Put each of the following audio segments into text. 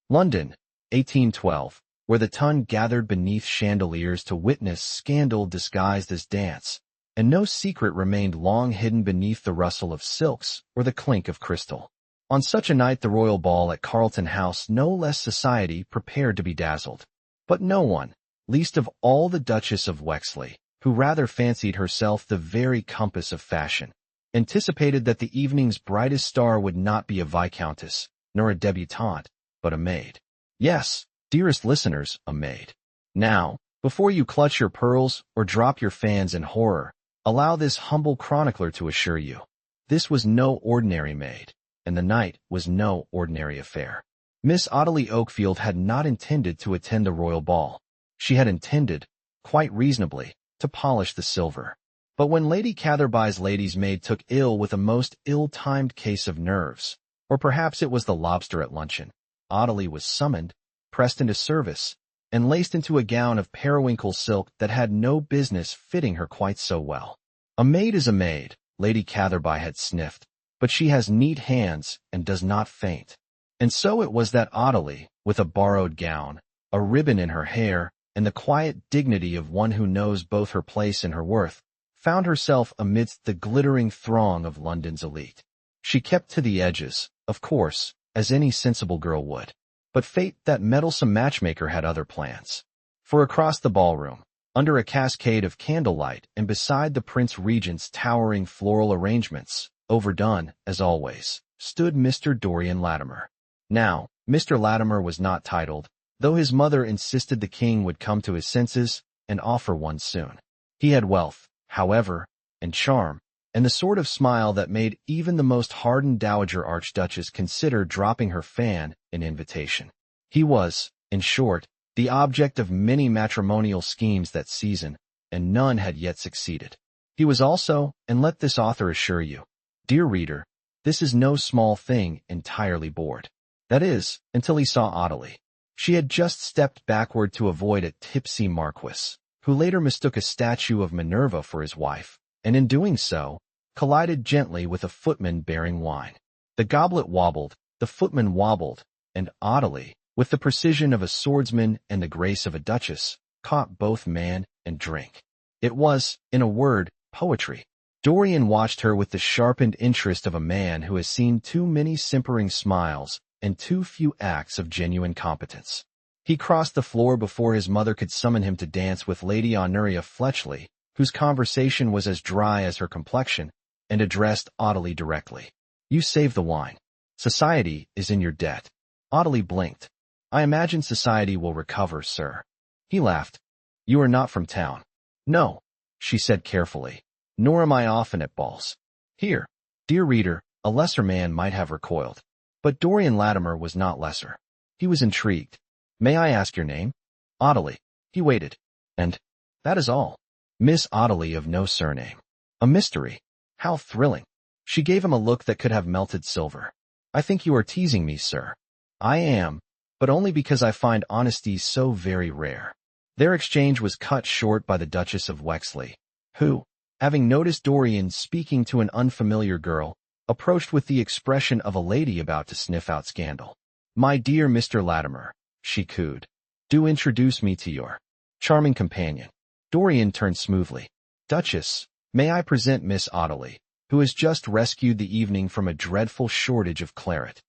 London, 1812, where the ton gathered beneath chandeliers to witness scandal disguised as dance, and no secret remained long hidden beneath the rustle of silks or the clink of crystal. On such a night the royal ball at Carlton House, no less society prepared to be dazzled. But no one, least of all the Duchess of Wexley, who rather fancied herself the very compass of fashion, anticipated that the evening's brightest star would not be a viscountess, nor a debutante, but a maid. Yes, dearest listeners, a maid. Now, before you clutch your pearls or drop your fans in horror, allow this humble chronicler to assure you, this was no ordinary maid, and the night was no ordinary affair. Miss Ottilie Oakfield had not intended to attend the royal ball. She had intended, quite reasonably, to polish the silver. But when Lady Catherby's lady's maid took ill with a most ill-timed case of nerves, or perhaps it was the lobster at luncheon, Ottilie was summoned, pressed into service, and laced into a gown of periwinkle silk that had no business fitting her quite so well. A maid is a maid, Lady Catherby had sniffed, but she has neat hands and does not faint. And so it was that Ottilie, with a borrowed gown, a ribbon in her hair, and the quiet dignity of one who knows both her place and her worth, found herself amidst the glittering throng of London's elite. She kept to the edges, of course, as any sensible girl would. But fate, that meddlesome matchmaker, had other plans. For across the ballroom, under a cascade of candlelight and beside the Prince Regent's towering floral arrangements, overdone, as always, stood Mr. Dorian Lattimer. Now, Mr. Lattimer was not titled, though his mother insisted the king would come to his senses and offer one soon. He had wealth, however, and charm, and the sort of smile that made even the most hardened dowager archduchess consider dropping her fan an invitation. He was, in short, the object of many matrimonial schemes that season, and none had yet succeeded. He was also, and let this author assure you, dear reader, this is no small thing, entirely bored. That is, until he saw Ottilie. She had just stepped backward to avoid a tipsy marquis, who later mistook a statue of Minerva for his wife, and in doing so, collided gently with a footman bearing wine. The goblet wobbled, the footman wobbled, and Ottilie, with the precision of a swordsman and the grace of a duchess, caught both man and drink. It was, in a word, poetry. Dorian watched her with the sharpened interest of a man who has seen too many simpering smiles and too few acts of genuine competence. He crossed the floor before his mother could summon him to dance with Lady Honoria Fletchley, whose conversation was as dry as her complexion, and addressed Ottilie directly. You saved the wine. Society is in your debt. Ottilie blinked. I imagine society will recover, sir. He laughed. You are not from town. No, she said carefully. Nor am I often at balls. Here, dear reader, a lesser man might have recoiled. But Dorian Lattimer was not lesser. He was intrigued. May I ask your name? Ottilie. He waited. And that is all. Miss Ottilie of no surname. A mystery. How thrilling. She gave him a look that could have melted silver. I think you are teasing me, sir. I am, but only because I find honesty so very rare. Their exchange was cut short by the Duchess of Wexley, who, having noticed Dorian speaking to an unfamiliar girl, approached with the expression of a lady about to sniff out scandal. My dear Mr. Lattimer, she cooed, do introduce me to your charming companion. Dorian turned smoothly. Duchess, may I present Miss Ottilie, who has just rescued the evening from a dreadful shortage of claret.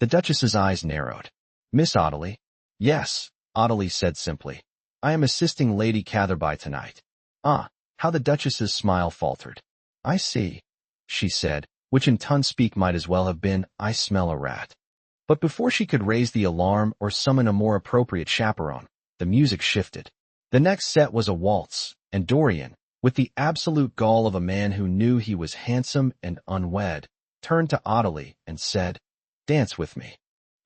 The Duchess's eyes narrowed. Miss Ottilie? Yes, Ottilie said simply. I am assisting Lady Catherby tonight. Ah, how the Duchess's smile faltered. I see, she said, which in tongue-speak might as well have been, I smell a rat. But before she could raise the alarm or summon a more appropriate chaperone, the music shifted. The next set was a waltz, and Dorian, with the absolute gall of a man who knew he was handsome and unwed, turned to Ottilie and said, Dance with me.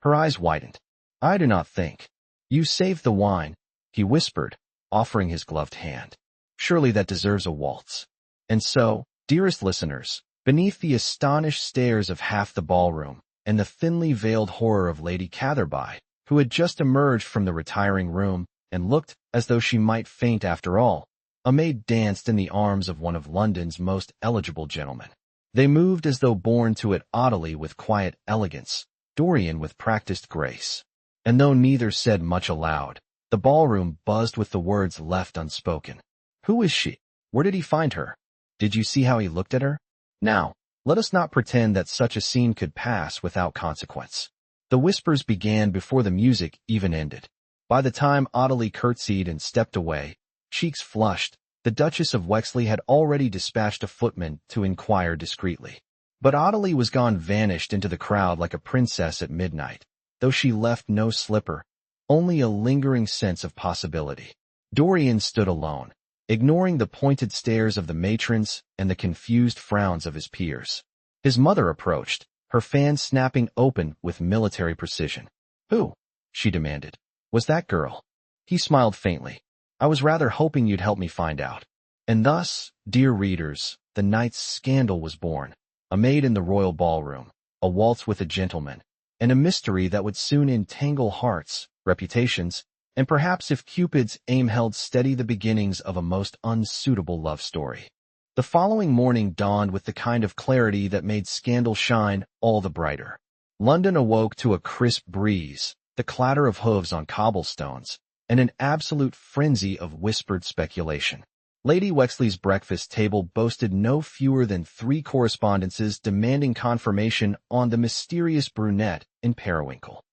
Her eyes widened. I do not think. You saved the wine, he whispered, offering his gloved hand. Surely that deserves a waltz. And so, dearest listeners, beneath the astonished stares of half the ballroom, and the thinly veiled horror of Lady Catherby, who had just emerged from the retiring room, and looked as though she might faint after all, a maid danced in the arms of one of London's most eligible gentlemen. They moved as though born to it, Ottilie with quiet elegance, Dorian with practiced grace. and though neither said much aloud, the ballroom buzzed with the words left unspoken. Who is she? Where did he find her? Did you see how he looked at her? Now, let us not pretend that such a scene could pass without consequence. The whispers began before the music even ended. By the time Ottilie curtsied and stepped away, cheeks flushed, the Duchess of Wexley had already dispatched a footman to inquire discreetly. But Ottilie was gone, vanished into the crowd like a princess at midnight, though she left no slipper, only a lingering sense of possibility. Dorian stood alone, ignoring the pointed stares of the matrons and the confused frowns of his peers. His mother approached, her fan snapping open with military precision. Who? She demanded. Was that girl? He smiled faintly. I was rather hoping you'd help me find out. And thus, dear readers, the night's scandal was born. A maid in the royal ballroom, a waltz with a gentleman, and a mystery that would soon entangle hearts, reputations, and perhaps, if Cupid's aim held steady, the beginnings of a most unsuitable love story. The following morning dawned with the kind of clarity that made scandal shine all the brighter. London awoke to a crisp breeze, the clatter of hooves on cobblestones, and an absolute frenzy of whispered speculation. Lady Wexley's breakfast table boasted no fewer than 3 correspondences demanding confirmation on the mysterious brunette in Periwinkle.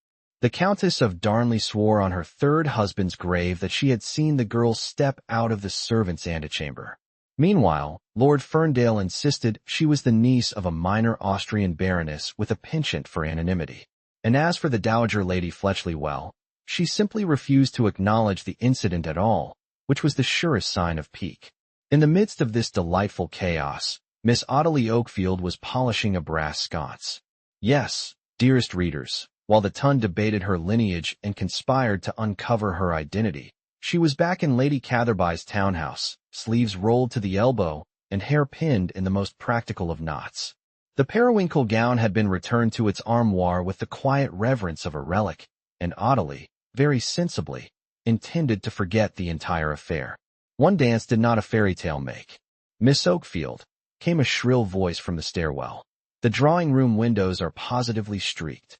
The Countess of Darnley swore on her 3rd husband's grave that she had seen the girl step out of the servants' antechamber. Meanwhile, Lord Ferndale insisted she was the niece of a minor Austrian baroness with a penchant for anonymity. And as for the Dowager Lady Fletchley, well, she simply refused to acknowledge the incident at all, which was the surest sign of pique. In the midst of this delightful chaos, Miss Ottilie Oakfield was polishing a brass sconce. Yes, dearest readers, while the Tun debated her lineage and conspired to uncover her identity, she was back in Lady Catherby's townhouse, sleeves rolled to the elbow and hair pinned in the most practical of knots. The periwinkle gown had been returned to its armoire with the quiet reverence of a relic, and Ottilie, very sensibly, intended to forget the entire affair. One dance did not a fairy tale make. Miss Oakfield, came a shrill voice from the stairwell. The drawing-room windows are positively streaked.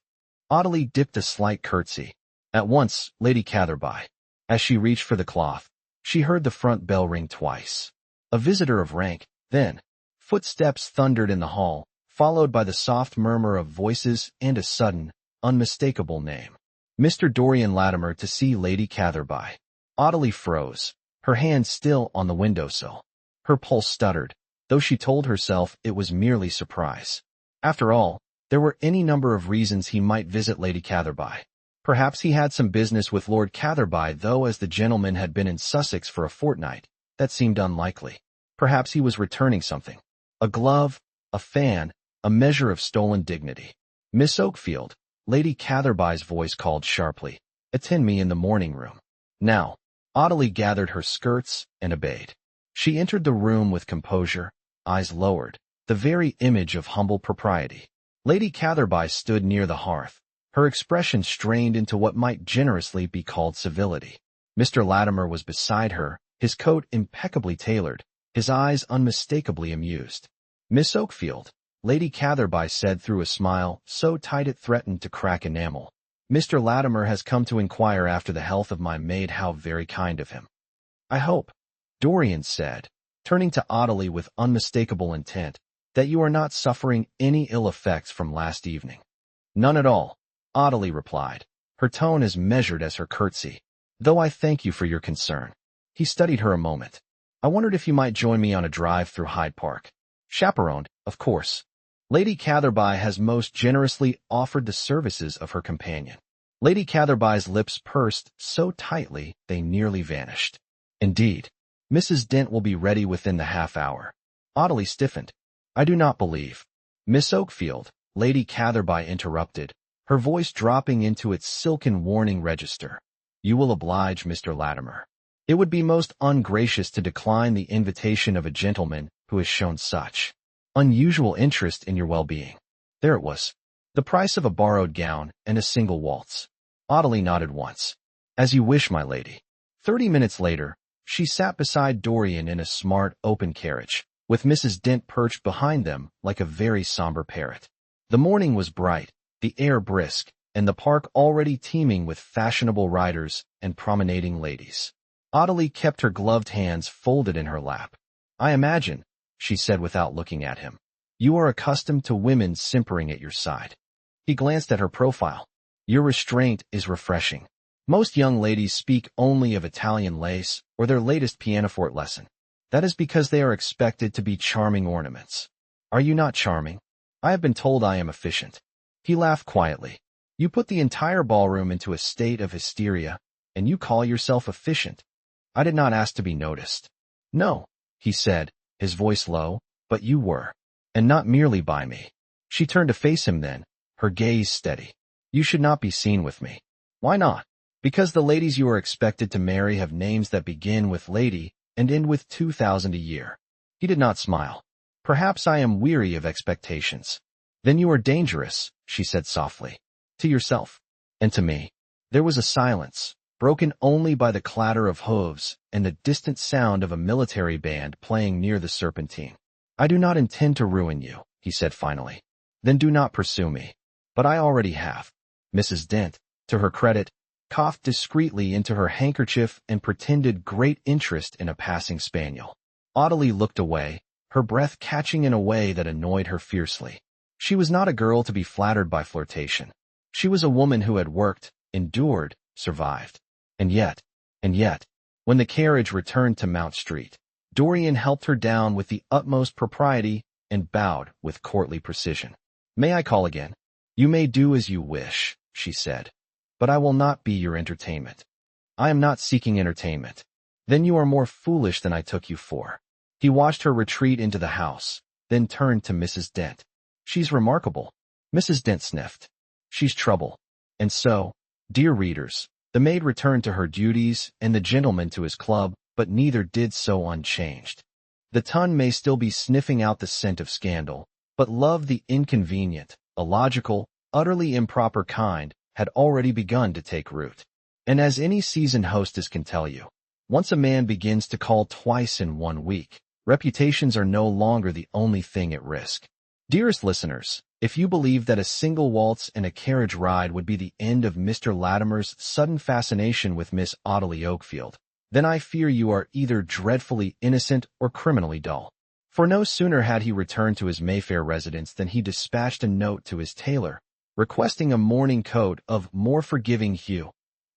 Ottilie dipped a slight curtsy. At once, Lady Catherby. As she reached for the cloth, she heard the front bell ring twice. A visitor of rank, then. Footsteps thundered in the hall, followed by the soft murmur of voices and a sudden, unmistakable name. Mr. Dorian Lattimer to see Lady Catherby. Ottilie froze, her hand still on the windowsill. Her pulse stuttered, though she told herself it was merely surprise. After all, there were any number of reasons he might visit Lady Catherby. Perhaps he had some business with Lord Catherby, though as the gentleman had been in Sussex for a fortnight, that seemed unlikely. Perhaps he was returning something. A glove, a fan, a measure of stolen dignity. Miss Oakfield, Lady Catherby's voice called sharply, attend me in the morning room. Now, Ottilie gathered her skirts and obeyed. She entered the room with composure, eyes lowered, the very image of humble propriety. Lady Catherby stood near the hearth, her expression strained into what might generously be called civility. Mr. Lattimer was beside her, his coat impeccably tailored, his eyes unmistakably amused. Miss Oakfield, Lady Catherby said through a smile so tight it threatened to crack enamel. Mr. Lattimer has come to inquire after the health of my maid. How very kind of him. I hope, Dorian said, turning to Ottilie with unmistakable intent, that you are not suffering any ill effects from last evening. None at all, Ottilie replied, her tone as measured as her curtsy. Though I thank you for your concern. He studied her a moment. I wondered if you might join me on a drive through Hyde Park. Chaperoned, of course. Lady Catherby has most generously offered the services of her companion. Lady Catherby's lips pursed so tightly they nearly vanished. Indeed, Mrs. Dent will be ready within the half-hour. Ottilie stiffened. I do not believe. Miss Oakfield, Lady Catherby interrupted, her voice dropping into its silken warning register. You will oblige Mr. Lattimer. It would be most ungracious to decline the invitation of a gentleman who has shown such unusual interest in your well-being. There it was. The price of a borrowed gown and a single waltz. Ottilie nodded once. As you wish, my lady. 30 minutes later, she sat beside Dorian in a smart, open carriage, with Mrs. Dent perched behind them like a very somber parrot. The morning was bright, the air brisk, and the park already teeming with fashionable riders and promenading ladies. Ottilie kept her gloved hands folded in her lap. "I imagine," she said without looking at him, "you are accustomed to women simpering at your side." He glanced at her profile. "Your restraint is refreshing. Most young ladies speak only of Italian lace or their latest pianoforte lesson. That is because they are expected to be charming ornaments. Are you not charming? I have been told I am efficient." He laughed quietly. "You put the entire ballroom into a state of hysteria, and you call yourself efficient. I did not ask to be noticed." "No," he said, his voice low, "but you were. And not merely by me." She turned to face him then, her gaze steady. "You should not be seen with me." "Why not?" "Because the ladies you are expected to marry have names that begin with lady and end with 2,000 a year." He did not smile. "Perhaps I am weary of expectations." "Then you are dangerous," she said softly. "To yourself. And to me." There was a silence, broken only by the clatter of hooves and the distant sound of a military band playing near the Serpentine. "I do not intend to ruin you," he said finally. "Then do not pursue me." "But I already have." Mrs. Dent, to her credit, coughed discreetly into her handkerchief and pretended great interest in a passing spaniel. Ottilie looked away, her breath catching in a way that annoyed her fiercely. She was not a girl to be flattered by flirtation. She was a woman who had worked, endured, survived. And yet, when the carriage returned to Mount Street, Dorian helped her down with the utmost propriety and bowed with courtly precision. "May I call again?" "You may do as you wish," she said. "But I will not be your entertainment." "I am not seeking entertainment." "Then you are more foolish than I took you for." He watched her retreat into the house, then turned to Mrs. Dent. "She's remarkable." Mrs. Dent sniffed. "She's trouble." And so, dear readers, the maid returned to her duties and the gentleman to his club, but neither did so unchanged. The ton may still be sniffing out the scent of scandal, but love, the inconvenient, illogical, utterly improper kind, had already begun to take root. And as any seasoned hostess can tell you, once a man begins to call twice in 1 week, reputations are no longer the only thing at risk. Dearest listeners, if you believe that a single waltz and a carriage ride would be the end of Mr. Lattimer's sudden fascination with Miss Ottilie Oakfield, then I fear you are either dreadfully innocent or criminally dull. For no sooner had he returned to his Mayfair residence than he dispatched a note to his tailor, requesting a morning coat of more forgiving hue,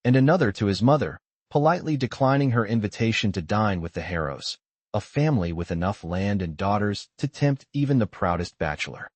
and another to his mother, politely declining her invitation to dine with the Harrows, a family with enough land and daughters to tempt even the proudest bachelor.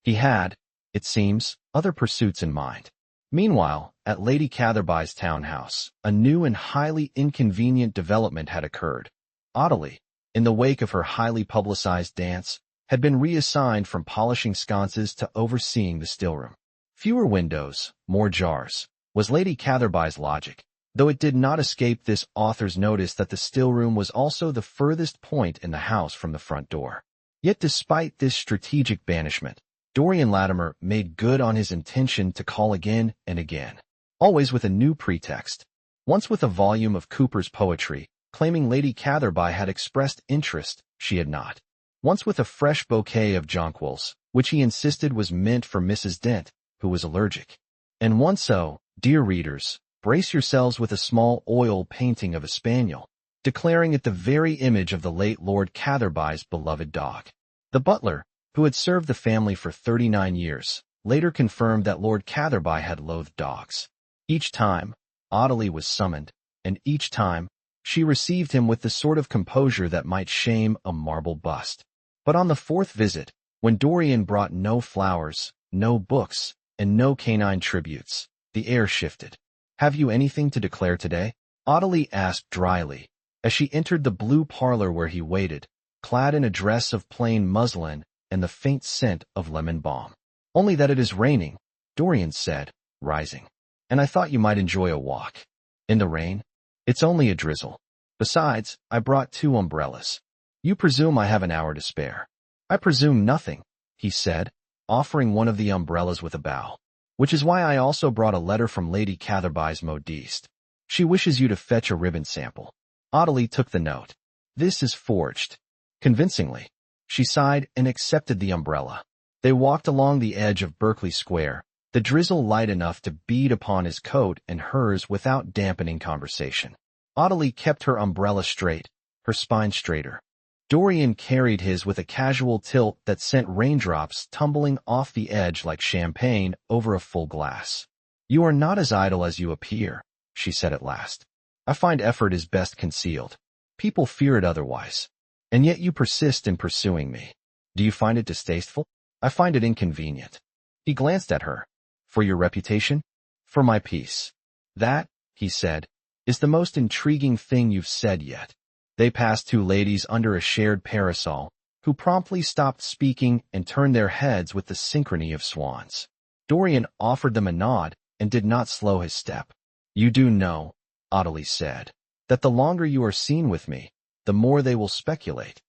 He had, it seems, other pursuits in mind. Meanwhile, at Lady Catherby's townhouse, a new and highly inconvenient development had occurred. Ottilie, in the wake of her highly publicized dance, had been reassigned from polishing sconces to overseeing the stillroom. Fewer windows, more jars, was Lady Catherby's logic, though it did not escape this author's notice that the stillroom was also the furthest point in the house from the front door. Yet despite this strategic banishment, Dorian Lattimer made good on his intention to call again and again, always with a new pretext. Once with a volume of Cooper's poetry, claiming Lady Catherby had expressed interest, she had not. Once with a fresh bouquet of jonquils, which he insisted was meant for Mrs. Dent, who was allergic. And once so, dear readers, brace yourselves with a small oil painting of a spaniel, declaring it the very image of the late Lord Catherby's beloved dog. The butler, who had served the family for 39 years, later confirmed that Lord Catherby had loathed dogs. Each time, Ottilie was summoned, and each time, she received him with the sort of composure that might shame a marble bust. But on the 4th visit, when Dorian brought no flowers, no books, and no canine tributes, the air shifted. "Have you anything to declare today?" Ottilie asked dryly, as she entered the blue parlor where he waited, clad in a dress of plain muslin and the faint scent of lemon balm. "Only that it is raining," Dorian said, rising. "And I thought you might enjoy a walk." "In the rain? It's only a drizzle. Besides, I brought 2 umbrellas. You presume I have an hour to spare." "I presume nothing," he said, offering one of the umbrellas with a bow. "Which is why I also brought a letter from Lady Catherby's modiste. She wishes you to fetch a ribbon sample." Ottilie took the note. "This is forged." Convincingly. She sighed and accepted the umbrella. They walked along the edge of Berkeley Square, the drizzle light enough to beat upon his coat and hers without dampening conversation. Ottilie kept her umbrella straight, her spine straighter. Dorian carried his with a casual tilt that sent raindrops tumbling off the edge like champagne over a full glass. "You are not as idle as you appear," she said at last. "I find effort is best concealed. People fear it otherwise. And yet you persist in pursuing me. Do you find it distasteful? I find it inconvenient." He glanced at her. "For your reputation? For my peace." "That," he said, "is the most intriguing thing you've said yet." They passed two ladies under a shared parasol, who promptly stopped speaking and turned their heads with the synchrony of swans. Dorian offered them a nod and did not slow his step. "You do know," Ottilie said, "that the longer you are seen with me, the more they will speculate.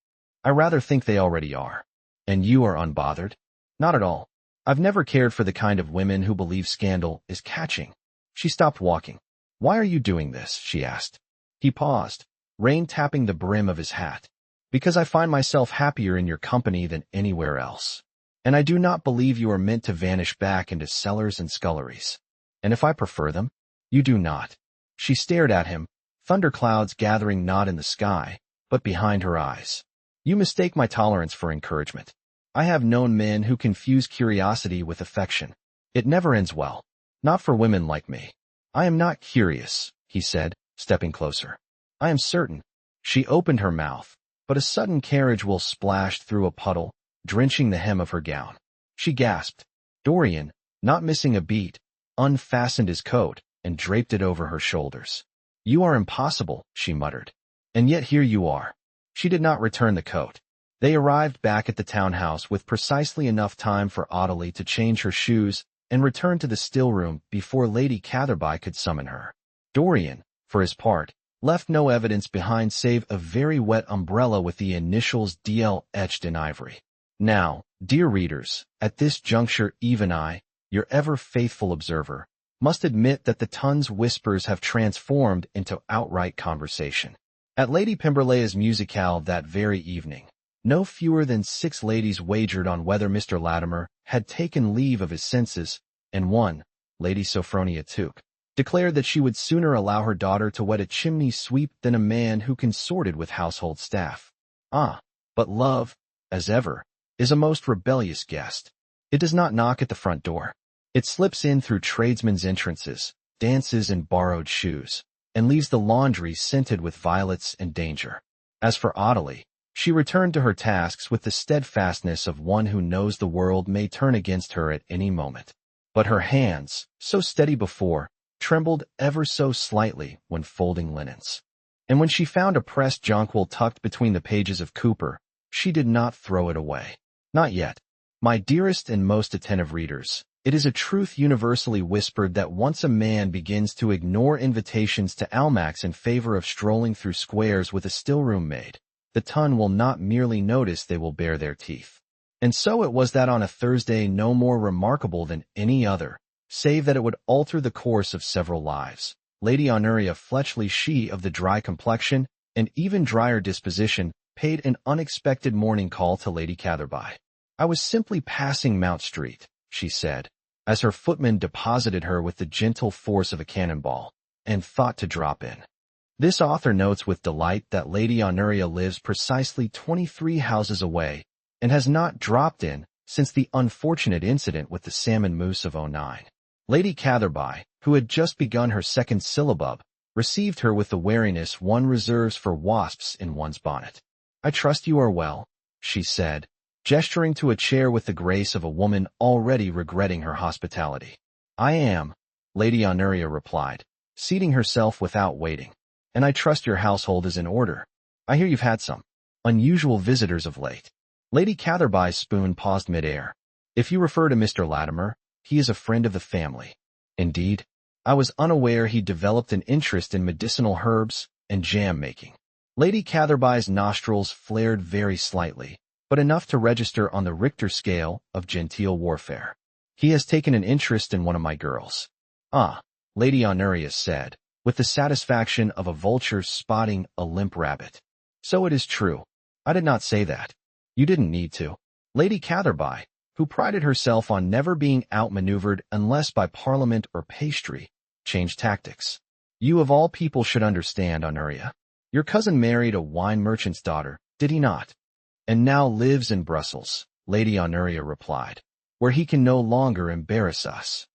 I rather think they already are. And you are unbothered?" "Not at all. I've never cared for the kind of women who believe scandal is catching." She stopped walking. "Why are you doing this?" she asked. He paused, rain tapping the brim of his hat. "Because I find myself happier in your company than anywhere else. And I do not believe you are meant to vanish back into cellars and sculleries. And if I prefer them, you do not." She stared at him, thunderclouds gathering not in the sky, but behind her eyes. "You mistake my tolerance for encouragement. I have known men who confuse curiosity with affection. It never ends well. Not for women like me." "I am not curious," he said, stepping closer. "I am certain." She opened her mouth, but a sudden carriage wheel splashed through a puddle, drenching the hem of her gown. She gasped. Dorian, not missing a beat, unfastened his coat and draped it over her shoulders. "You are impossible," she muttered. "And yet here you are." She did not return the coat. They arrived back at the townhouse with precisely enough time for Ottilie to change her shoes and return to the still room before Lady Catherby could summon her. Dorian, for his part, left no evidence behind save a very wet umbrella with the initials DL etched in ivory. Now, dear readers, at this juncture even I, your ever faithful observer, must admit that the Tun's whispers have transformed into outright conversation. At Lady Pemberley's musicale that very evening, no fewer than 6 ladies wagered on whether Mr. Lattimer had taken leave of his senses, and one, Lady Sophronia Tuke, declared that she would sooner allow her daughter to wed a chimney sweep than a man who consorted with household staff. But love, as ever, is a most rebellious guest. It does not knock at the front door. It slips in through tradesmen's entrances, dances in borrowed shoes, and leaves the laundry scented with violets and danger. As for Ottilie, she returned to her tasks with the steadfastness of one who knows the world may turn against her at any moment. But her hands, so steady before, trembled ever so slightly when folding linens. And when she found a pressed jonquil tucked between the pages of Cooper, she did not throw it away. Not yet. My dearest and most attentive readers, it is a truth universally whispered that once a man begins to ignore invitations to Almack's in favor of strolling through squares with a still-room maid, the Tun will not merely notice, they will bare their teeth. And so it was that on a Thursday no more remarkable than any other, save that it would alter the course of several lives, Lady Honoria Fletchley, she of the dry complexion and even drier disposition, paid an unexpected morning call to Lady Catherby. "I was simply passing Mount Street," she said, as her footman deposited her with the gentle force of a cannonball, "and thought to drop in." This author notes with delight that Lady Honoria lives precisely 23 houses away and has not dropped in since the unfortunate incident with the salmon mousse of '09. Lady Catherby, who had just begun her second syllabub, received her with the wariness one reserves for wasps in one's bonnet. "I trust you are well," she said, gesturing to a chair with the grace of a woman already regretting her hospitality. "I am," Lady Honoria replied, seating herself without waiting. "And I trust your household is in order. I hear you've had some unusual visitors of late." Lady Catherby's spoon paused mid-air. "If you refer to Mr. Lattimer, he is a friend of the family." "Indeed? I was unaware he developed an interest in medicinal herbs and jam-making." Lady Catherby's nostrils flared very slightly, but enough to register on the Richter scale of genteel warfare. "He has taken an interest in one of my girls." "Ah," Lady Honoria said, with the satisfaction of a vulture spotting a limp rabbit. "So it is true. I did not say that. You didn't need to." Lady Catherby, who prided herself on never being outmaneuvered unless by parliament or pastry, changed tactics. You of all people should understand, Honoria. Your cousin married a wine merchant's daughter, did he not? And now lives in Brussels, Lady Honoria replied, where he can no longer embarrass us.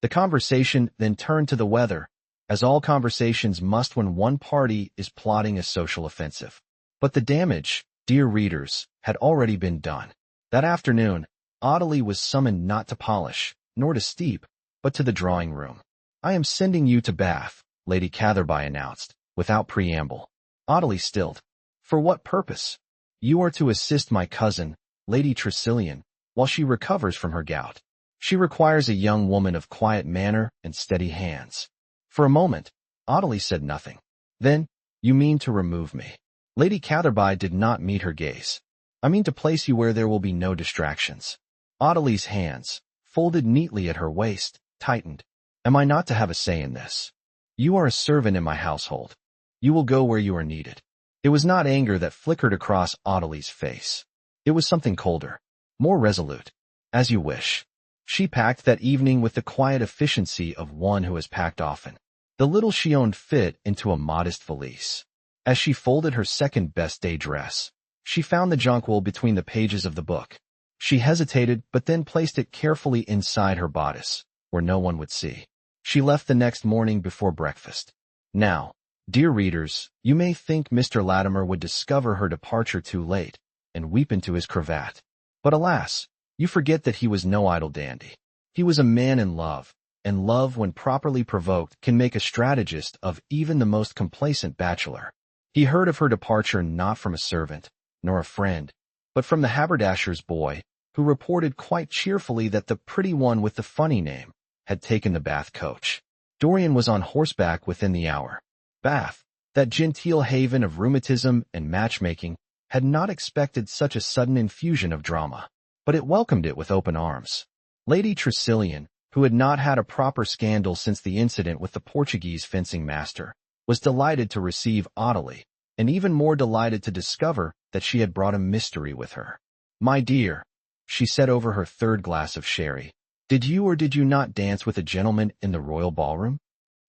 The conversation then turned to the weather, as all conversations must when one party is plotting a social offensive. But the damage, dear readers, had already been done. That afternoon, Ottilie was summoned not to polish, nor to steep, but to the drawing room. I am sending you to Bath, Lady Catherby announced, without preamble. Ottilie stilled. For what purpose? You are to assist my cousin, Lady Tressilian, while she recovers from her gout. She requires a young woman of quiet manner and steady hands. For a moment, Ottilie said nothing. Then, you mean to remove me? Lady Catherby did not meet her gaze. I mean to place you where there will be no distractions. Ottilie's hands, folded neatly at her waist, tightened. Am I not to have a say in this? You are a servant in my household. You will go where you are needed. It was not anger that flickered across Ottilie's face. It was something colder, more resolute. As you wish. She packed that evening with the quiet efficiency of one who has packed often. The little she owned fit into a modest valise. As she folded her second-best day dress, she found the jonquil between the pages of the book. She hesitated, but then placed it carefully inside her bodice, where no one would see. She left the next morning before breakfast. Now, dear readers, you may think Mr. Lattimer would discover her departure too late, and weep into his cravat. But alas, you forget that he was no idle dandy. He was a man in love, and love, when properly provoked, can make a strategist of even the most complacent bachelor. He heard of her departure not from a servant, nor a friend, but from the haberdasher's boy, who reported quite cheerfully that the pretty one with the funny name had taken the Bath coach. Dorian was on horseback within the hour. Bath, that genteel haven of rheumatism and matchmaking, had not expected such a sudden infusion of drama, but it welcomed it with open arms. Lady Tressilian, who had not had a proper scandal since the incident with the Portuguese fencing master, was delighted to receive Ottilie, and even more delighted to discover that she had brought a mystery with her. My dear, she said over her third glass of sherry, did you or did you not dance with a gentleman in the royal ballroom?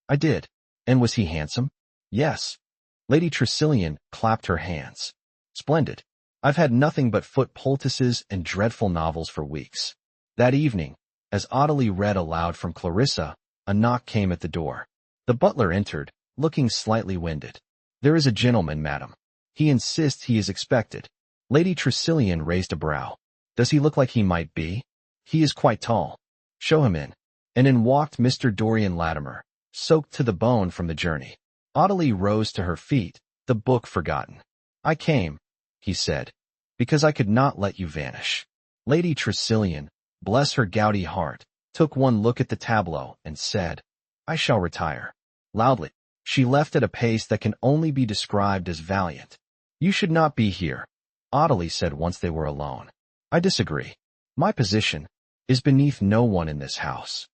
I did. And was he handsome? Yes. Lady Tressilian clapped her hands. Splendid. I've had nothing but foot poultices and dreadful novels for weeks. That evening, as Ottilie read aloud from Clarissa, a knock came at the door. The butler entered, looking slightly winded. There is a gentleman, madam. He insists he is expected. Lady Tressilian raised a brow. Does he look like he might be? He is quite tall. Show him in. And in walked Mr. Dorian Lattimer, soaked to the bone from the journey. Ottilie rose to her feet, the book forgotten. I came, he said, because I could not let you vanish. Lady Tressilian, bless her gouty heart, took one look at the tableau and said, I shall retire. Loudly, she left at a pace that can only be described as valiant. You should not be here, Ottilie said once they were alone. I disagree. My position is beneath no one in this house.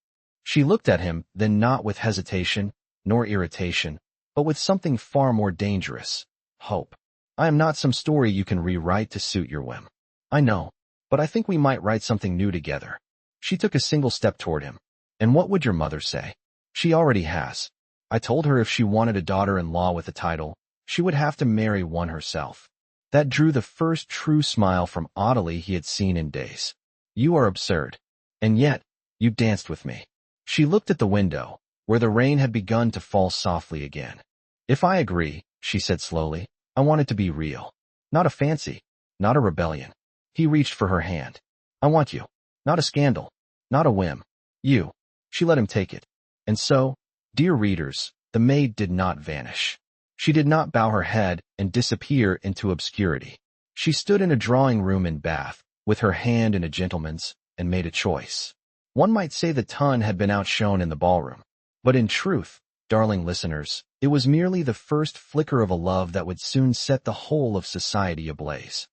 She looked at him, then not with hesitation, nor irritation, but with something far more dangerous, hope. I am not some story you can rewrite to suit your whim. I know, but I think we might write something new together. She took a single step toward him. And what would your mother say? She already has. I told her if she wanted a daughter-in-law with a title, she would have to marry one herself. That drew the first true smile from Ottilie he had seen in days. You are absurd. And yet, you danced with me. She looked at the window, where the rain had begun to fall softly again. If I agree, she said slowly, I want it to be real. Not a fancy, not a rebellion. He reached for her hand. I want you. Not a scandal. Not a whim. You. She let him take it. And so, dear readers, the maid did not vanish. She did not bow her head and disappear into obscurity. She stood in a drawing room in Bath, with her hand in a gentleman's, and made a choice. One might say the ton had been outshone in the ballroom. But in truth, darling listeners, it was merely the first flicker of a love that would soon set the whole of society ablaze.